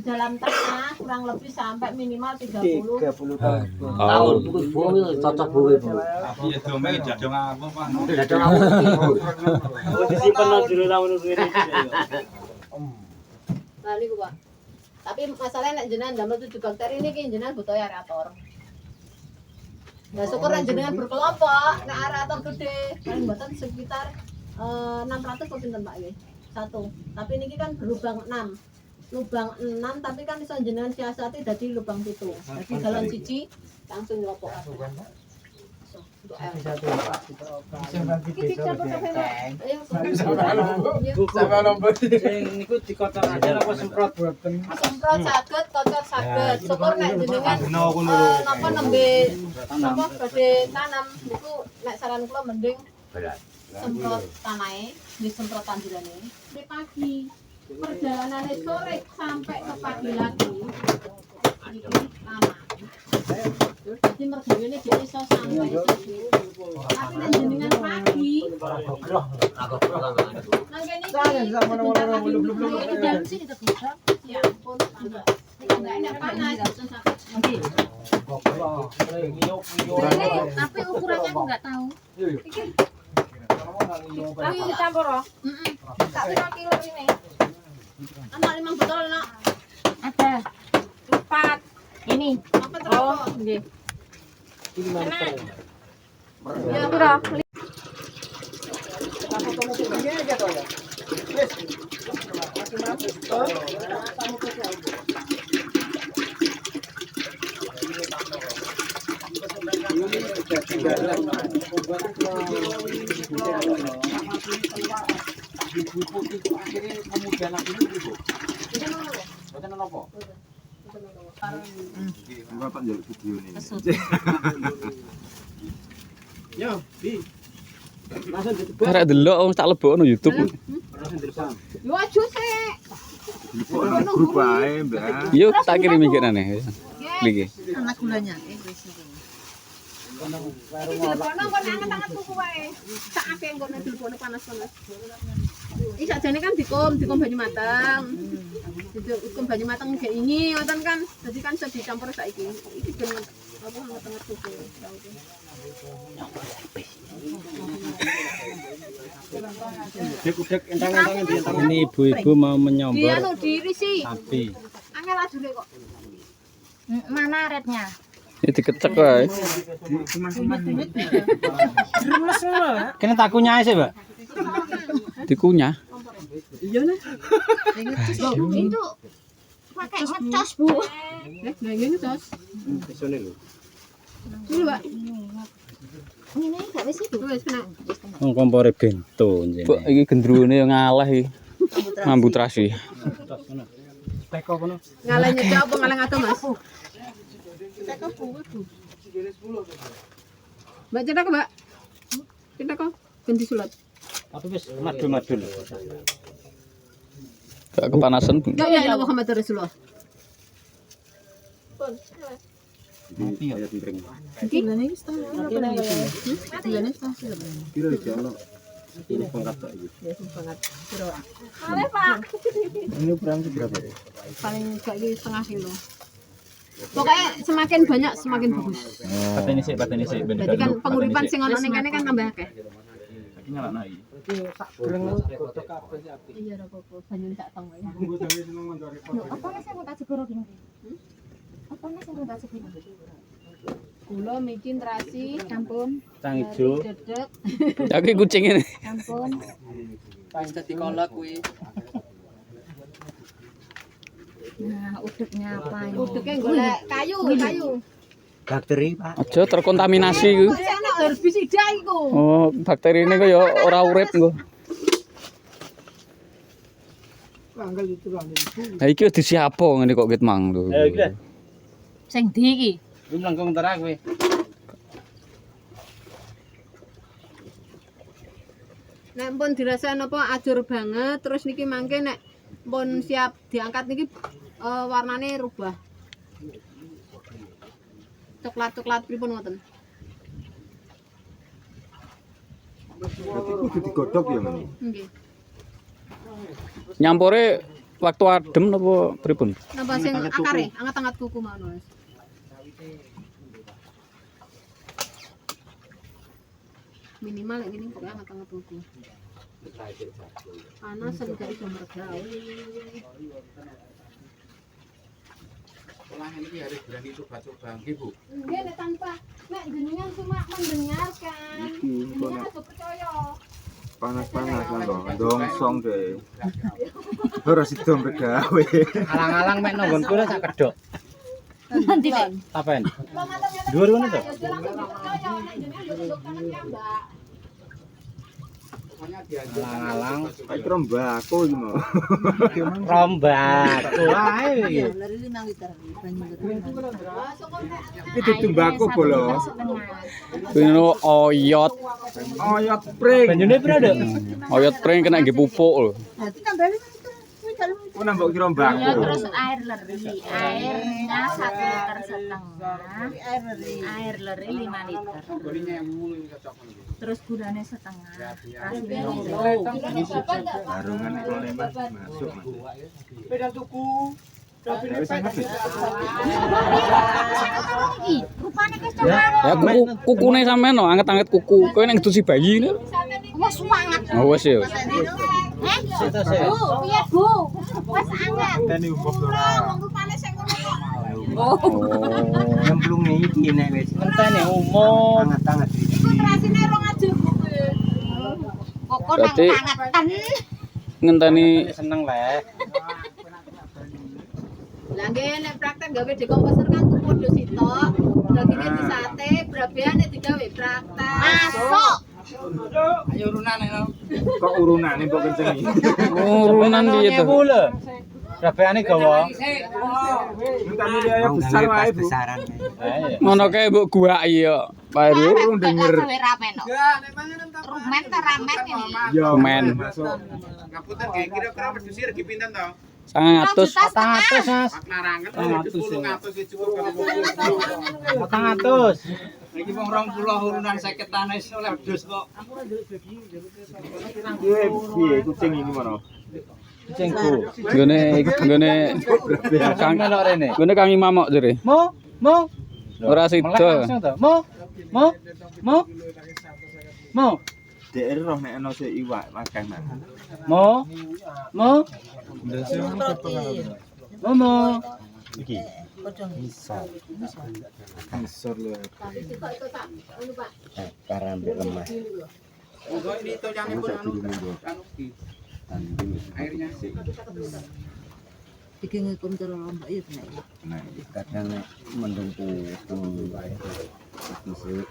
dalam tanah kurang lebih sampai minimal 30 tahun. Bu cocok Bu. Iya dong, mek jadong aku Pak. Jadong aku. Disimpan nang jero tahun ngene. Bali ku, Pak. Tapi masalahnya nek jenengan damel 7 bakteri ini ki jenengan butuh aerator. Nah, syukur nek jenengan berkelompok, nek aerator gede, paling mboten sekitar 600 kok pinten Pak nggih. Satu. Tapi niki kan berlubang 6. Lubang 6 tapi kan iso jenengan siasati dadi lubang 7. Dadi galon siji langsung nyelopok kabeh. Untuk air. Iki dicampur kabeh, Pak. Ayo. Sampai nomor sing niku dikocok aja apa semprot boten. Semprot saged, kocor saged. Syukur nek jenengan napa nembe napa badhe tanam niku nek saran kula mending semprot tanahe, disemprot tanjurane. Di pagi perjalanan sore sampai ke pagi lagi iki lama. Jadi mergane dia iso sampai situ. Tapi nek jenengan pagi nang kene iki dalam sini terbuka. Ya ampun, enggak enak panas. Tapi ukurannya aku enggak tahu. Tapi campur loh. Tak 5 kilo ini. Anak 5 botol nak. Ada 4. Ini. Apa terus? Oh, nggih. Ini mantap. Ya, pira? Bapak njaluk video ini. Yo, Bi. Karek delok wong tak lebokno YouTube. Yo aja sih. Kok nang grup ae, Mbak. Yo tak kirim iki nane. Iki. Anak gulanya wis iki. Iki dilepono kok anget-anget tuku wae. Sak akeh engko nek dilepono panas-panas. Iki sakjane kan dikum banyu mateng. Dikum banyu mateng kayak ini ngoten kan. Jadi kan iso dicampur saiki. Iki ben apa anget-anget tuku. Dek entang-entang di entang. Ini ibu-ibu mau Dia menyombor no diri sih. sapi. Angel ajure kok. Mana aretnya? Ini dikecek wae. Kene tak kunyahe sih, Mbak. Dikunyah. Iya nah. Itu pakai ngecas, Bu. Nah ini tos. Isone lho. Ini Pak. Ini enggak wis itu. Wis kena. Wong kompore bento njene. Kok iki gendruwone yo ngalah iki. Mambu trasi. Teko kono. Ngalah nyedok apa ngalah ngato Mas? Mbak cedak Mbak. Cedak kok ganti sulat. Tapi wis madul-madul. Gak kepanasan, Bu. Ya ya Muhammad Rasulullah. Mati ya piring. Iki ngene iki setengah apa nang iki? Ngene setengah. Kira iki ono ini pangkat tok iki. Ya banget. Piro? Ini ukuran berapa ya? Paling gak iki setengah kilo. Pokoknya semakin banyak semakin bagus. Pateni sik ben. Jadi kan penguripan sing ono ning kene kan tambah akeh. Iki nyalakno iki. Iya ora apa-apa, banyu tak tong wae. Apa nek saya tak segoro gini? Apa nek saya tak segoro? Gula, micin, terasi, campur, Cang ijo. dedek, Ya iki kucing ini. campur. Pas dadi kolak kuwi. Nah, uduknya apa ini? Udeke golek kayu. Bakteri, Pak. Aja terkontaminasi iku. Wis ana herbisida iku. Oh, bakteri ini kok ya ora urip engko. Lah iki disiapo ngene kok ket mang lho. Ayo iki lho. Sing ndi iki? Iki mlangkung tera kowe. Nek pun dirasa napa ajur banget terus niki mangke nek pun siap diangkat niki warnane rubah. Coklat-coklat pripun ngoten? Berarti kudu digodhog ya, Mas. Nggih. Nyampure waktu adem napa pripun? Nambah sing akare, anget-anget kuku mau wis. Minimal lek gini pokoknya anget-anget kuku. Panas sen gak iso mergawe. Sekolah ini harus berani coba-coba, nggih Bu. Nggih nek tanpa nek jenengan cuma mendengarkan. Jenengan harus percaya. Panas-panas kan kok. Dongsong deh. Ora sido gawe. Alang-alang mek nonggonku ora sak kedok. Nanti deh. Tapen. Dhuwur ngono to. Alang-alang Kayak rombako iki mau. rombak. Wae. Itu tembako bolo. Kuwi oyot. Oyot pring. Banyune pira, Dok? Oyot pring kena nggih pupuk lho. Ku nambah kira mbako. Ya terus air leri, airnya 1,5 liter. Air leri 5 liter. Terus gulanya setengah. Rasanya Barungan kalau lemas masuk. Beda tuku. Wis habis. rupanya Ya kukune sampean no, anget-anget kuku. Kowe nek ngedusi bayi lho. wes suangat. Oh wis ya. Bu, piye Bu? Wes anget. Teni ubah ora. Wong rupane sing ngono kok. Nyemplunge iki nek wis. Ngenteni umum. Anget-anget. Iku terasine rong aja kuwi. Kok nang Berarti- angetan. Ngenteni Seneng leh. Lah nggih nek praktek gawe dekomposer kan tuku do sitok. Dagine disate, brabehane digawe praktek. Masuk. Ayo urunan ayo. Kok urunane mbok kencengi. urunan piye to? lho. Rabeane gawa. Entane dia besar wae, Bu. Ayo. Ngono kae mbok guaki yo. Pak Heru. Urung denger. Gawe ramen kok. Rumen ta ramen ini. Ya, Men. masuk. Ngapunten nggih kira-kira wedhus iki pinten to? 100. 400, Mas. Pak narangan 10 cukup kalau 400. iki wong 20 urunan 50 tanes oleh wedhus kok. Piye kucing ini mana? Cengku. Nggone Kang Melok rene. nggone Kang Imam kok jere. Mo. Ora Melek sida. langsung to. Mo. DR roh nek ana sik iwak makan mah. Mo. Iki. Misor lho. Sitok itu tak anu Pak. Karambe lemah. Monggo ini toyanipun anu anu iki. Airnya sih. Iki ngikum cara lombok ya tenan. Nah, kadang nek mendung wae. Iki sik